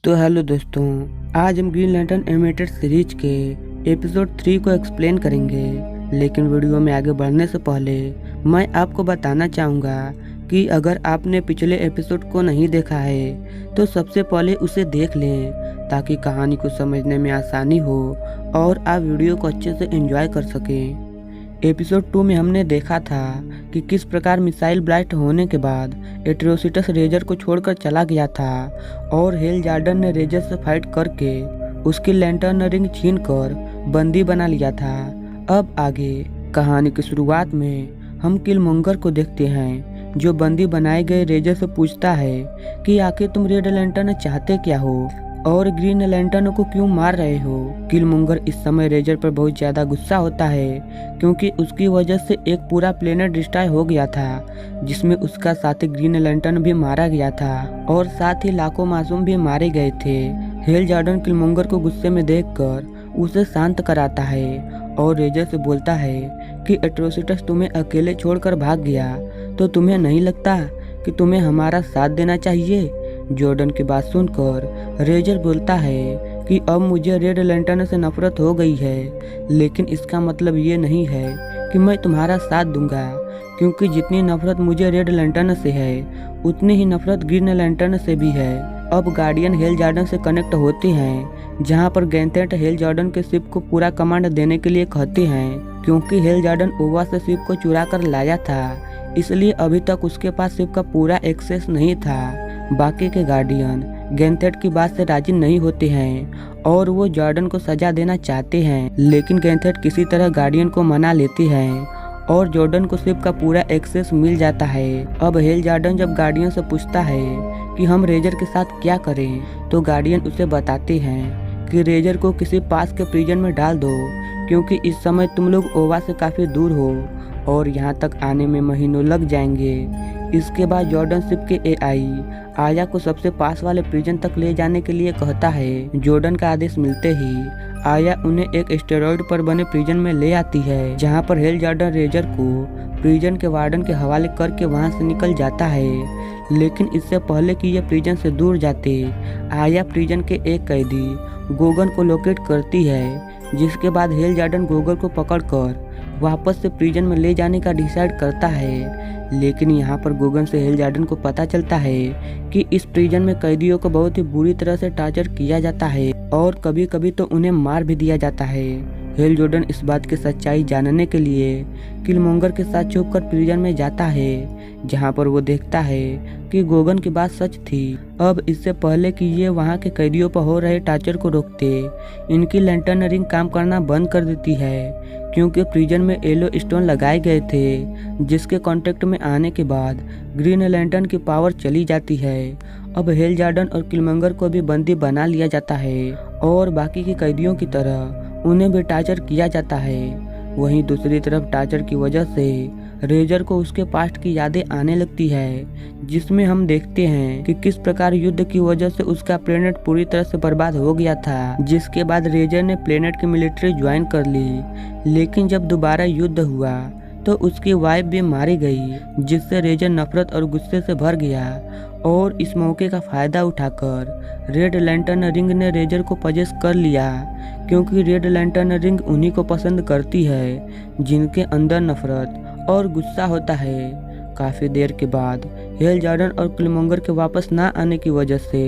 तो हेलो दोस्तों, आज हम ग्रीन लैंटर्न एनिमेटेड सीरीज के एपिसोड 3 को एक्सप्लेन करेंगे। लेकिन वीडियो में आगे बढ़ने से पहले मैं आपको बताना चाहूँगा कि अगर आपने पिछले एपिसोड को नहीं देखा है तो सबसे पहले उसे देख लें ताकि कहानी को समझने में आसानी हो और आप वीडियो को अच्छे से एंजॉय कर सकें। एपिसोड 2 में हमने देखा था कि किस प्रकार मिसाइल ब्लास्ट होने के बाद एट्रोसिटस रेजर को छोड़कर चला गया था और हेलजार्डन ने रेजर से फाइट करके उसकी लैंटर्न रिंग छीनकर बंदी बना लिया था। अब आगे कहानी की शुरुआत में हम किलमोंगर को देखते हैं जो बंदी बनाए गए रेजर से पूछता है कि आखिर तुम रेड लैंटर्न चाहते क्या हो और ग्रीन लैंटर्न को क्यों मार रहे हो। किलमोंगर इस समय रेजर पर बहुत ज्यादा गुस्सा होता है क्योंकि उसकी वजह से एक पूरा प्लेनेट डिस्ट्रॉय हो गया था जिसमें उसका साथी ग्रीन लैंटर्न भी मारा गया था और साथ ही लाखों मासूम भी मारे गए थे। हेलजार्डन किलमोंगर को गुस्से में देखकर उसे शांत कराता है और रेजर से बोलता है कि एट्रोसिटस तुम्हें अकेले छोड़कर भाग गया तो तुम्हें नहीं लगता कि तुम्हें हमारा साथ देना चाहिए। जॉर्डन की बात सुनकर रेजर बोलता है कि अब मुझे रेड लैंटर्न से नफरत हो गई है, लेकिन इसका मतलब ये नहीं है कि मैं तुम्हारा साथ दूंगा क्योंकि जितनी नफरत मुझे रेड लैंटर्न से है उतनी ही नफरत ग्रीन लैंटर्न से भी है। अब गार्डियन हेलजार्डन से कनेक्ट होते हैं जहां पर गैंथेट हेलजार्डन के शिप को पूरा कमांड देने के लिए कहते हैं क्योंकि हेलजार्डन ओवा से शिप को चुरा कर लाया था, इसलिए अभी तक उसके पास शिप का पूरा एक्सेस नहीं था। बाकी के गार्डियन गैंथेट की बात से राजी नहीं होते हैं और वो जॉर्डन को सजा देना चाहते हैं, लेकिन गैंथेट किसी तरह गार्डियन को मना लेते हैं और जॉर्डन को शिप का पूरा एक्सेस मिल जाता है। अब हेलजार्डन जब गार्डियन से पूछता है कि हम रेजर के साथ क्या करें तो गार्डियन उसे बताते हैं कि रेजर को किसी पास के प्रिजन में डाल दो क्योंकि इस समय तुम लोग ओवा से काफी दूर हो और यहाँ तक आने में महीनों लग जाएंगे। इसके बाद जॉर्डन शिप के एआई आया को सबसे पास वाले प्रिजन तक ले जाने के लिए कहता है। जॉर्डन का आदेश मिलते ही आया उन्हें एक एस्टेरॉयड पर बने प्रिजन में ले आती है जहां पर हेलजार्डन रेजर को प्रिजन के वार्डन के हवाले करके वहां से निकल जाता है। लेकिन इससे पहले कि ये प्रिजन से दूर जाते आया प्रिजन के एक कैदी गोगन को लोकेट करती है, जिसके बाद हेलजार्डन गोगन को पकड़कर वापस से प्रिजन में ले जाने का डिसाइड करता है। लेकिन यहाँ पर गोगन से हेलजार्डन को पता चलता है कि इस प्रिजन में कैदियों को बहुत ही बुरी तरह से टॉर्चर किया जाता है और कभी कभी तो उन्हें मार भी दिया जाता है। हेलजार्डन इस बात की सच्चाई जानने के लिए किलमोंगर के साथ छुपकर प्रिजन में जाता है जहाँ पर वो देखता है कि गोगन की बात सच थी। अब इससे पहले कि ये वहाँ के कैदियों पर हो रहे टॉर्चर को रोकते, इनकी लैंटर्न रिंग काम करना बंद कर देती है क्योंकि प्रिजन में येलो स्टोन लगाए गए थे जिसके कांटेक्ट में आने के बाद ग्रीन लैंटर्न की पावर चली जाती है। अब हेलजार्डन और किलमोंगर को भी बंदी बना लिया जाता है और बाकी के कैदियों की तरह उन्हें भी टॉर्चर किया जाता है। वहीं दूसरी तरफ टॉर्चर की वजह से रेजर को उसके पास्ट की यादें आने लगती है जिसमें हम देखते हैं कि किस प्रकार युद्ध की वजह से उसका प्लेनेट पूरी तरह से बर्बाद हो गया था, जिसके बाद रेजर ने प्लेनेट की मिलिट्री ज्वाइन कर ली। लेकिन जब दोबारा युद्ध हुआ तो उसकी वाइफ भी मारी गई जिससे रेजर नफरत और गुस्से से भर गया और इस मौके का फायदा उठाकर रेड लैंटर्न रिंग ने रेजर को पजेस कर लिया क्योंकि रेड लैंटर्न रिंग उन्हीं को पसंद करती है जिनके अंदर नफरत और गुस्सा होता है। काफी देर के बाद हेलजार्डन और किलमोंगर के वापस ना आने की वजह से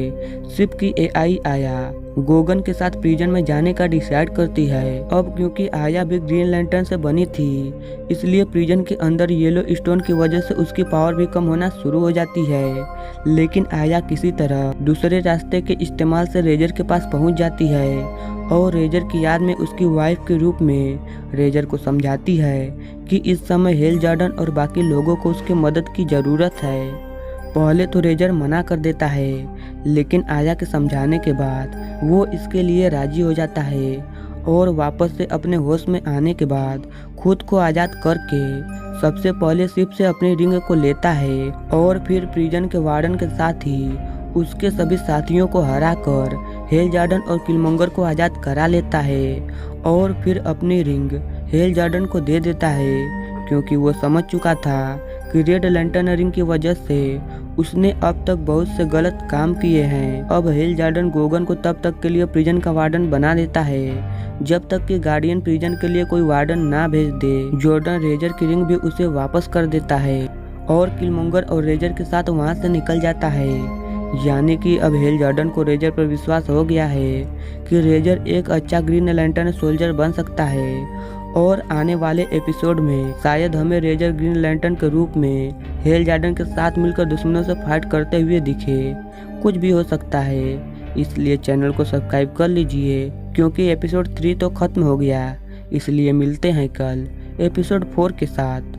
शिप की एआई आया गोगन के साथ प्रिजन में जाने का डिसाइड करती है। अब क्योंकि आया भी ग्रीन लैंटर्न से बनी थी इसलिए प्रिजन के अंदर येलो स्टोन की वजह से उसकी पावर भी कम होना शुरू हो जाती है। लेकिन आया किसी तरह दूसरे रास्ते के इस्तेमाल से रेजर के पास पहुंच जाती है और रेजर की याद में उसकी वाइफ के रूप में रेजर को समझाती है कि इस समय हेलजार्डन और बाकी लोगों को उसके मदद की ज़रूरत है। पहले तो रेजर मना कर देता है लेकिन आया के समझाने के बाद वो इसके लिए राजी हो जाता है और वापस से अपने होश में आने के बाद खुद को आज़ाद करके सबसे पहले शिप से अपनी रिंग को लेता है और फिर प्रिजन के वार्डन के साथ ही उसके सभी साथियों को हराकर हेलजार्डन और किलमोंगर को आज़ाद करा लेता है और फिर अपनी रिंग हेलजार्डन को दे देता है क्योंकि वो समझ चुका था कि रेड लैंटर्न रिंग की वजह से उसने अब तक बहुत से गलत काम किए हैं। अब हेल जॉर्डन गोगन को तब तक के लिए प्रिजन का वार्डन बना देता है जब तक कि गार्डियन प्रिजन के लिए कोई वार्डन ना भेज दे। जॉर्डन रेजर की रिंग भी उसे वापस कर देता है और किलमोंगर और रेजर के साथ वहां से निकल जाता है। यानी कि अब हेल जॉर्डन को रेजर पर विश्वास हो गया है कि रेजर एक अच्छा ग्रीन लैंटर्न सोल्जर बन सकता है और आने वाले एपिसोड में शायद हमें रेजर ग्रीन लैंटर्न के रूप में हेल जॉर्डन के साथ मिलकर दुश्मनों से फाइट करते हुए दिखे। कुछ भी हो सकता है, इसलिए चैनल को सब्सक्राइब कर लीजिए क्योंकि एपिसोड 3 तो खत्म हो गया। इसलिए मिलते हैं कल एपिसोड 4 के साथ।